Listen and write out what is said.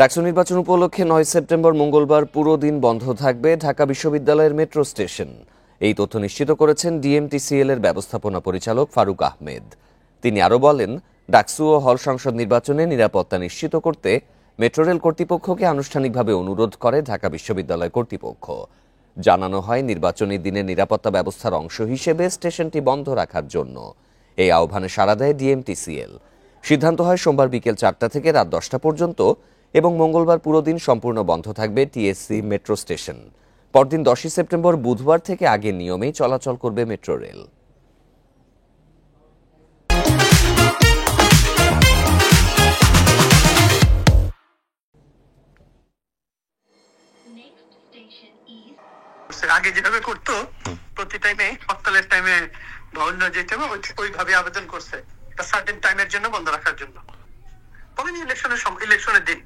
ডাকসু নির্বাচন উপলক্ষে ৯ সেপ্টেম্বর মঙ্গলবার পুরো দিন বন্ধ থাকবে ঢাকা বিশ্ববিদ্যালয়ের মেট্রো স্টেশন। এই তথ্য নিশ্চিত করেছেন ডিএমটিসিএল এর ব্যবস্থাপনা পরিচালক ফারুক আহমেদ। তিনি আরও বলেন, ডাকসু ও হল সংসদ নির্বাচনে নিরাপত্তা নিশ্চিত করতে মেট্রো রেল কর্তৃপক্ষকে আনুষ্ঠানিকভাবে অনুরোধ করে ঢাকা বিশ্ববিদ্যালয় কর্তৃপক্ষ। জানানো হয়, নির্বাচনী দিনে নিরাপত্তা ব্যবস্থার অংশ হিসেবে স্টেশনটি বন্ধ রাখার জন্য। এই আহ্বানে সাড়া দেয় ডিএমটিসিএল। সিদ্ধান্ত হয় সোমবার বিকেল 4টা থেকে রাত 10টা পর্যন্ত এবং মঙ্গলবার পুরো দিন সম্পূর্ণ বন্ধ থাকবে টিএসসি মেট্রো স্টেশন। পরদিন 10ই সেপ্টেম্বর বুধবার থেকে আগের নিয়মেই চলাচল করবে মেট্রো রেল। আগে যেভাবে করতো প্রতি টাইমে হরতালের টাইমে ভবন যেতে হবে ওইভাবে আবেদন করছে একটা সার্টেন টাইমের জন্য বন্ধ রাখার জন্য। তবে ইলেকশনের দিন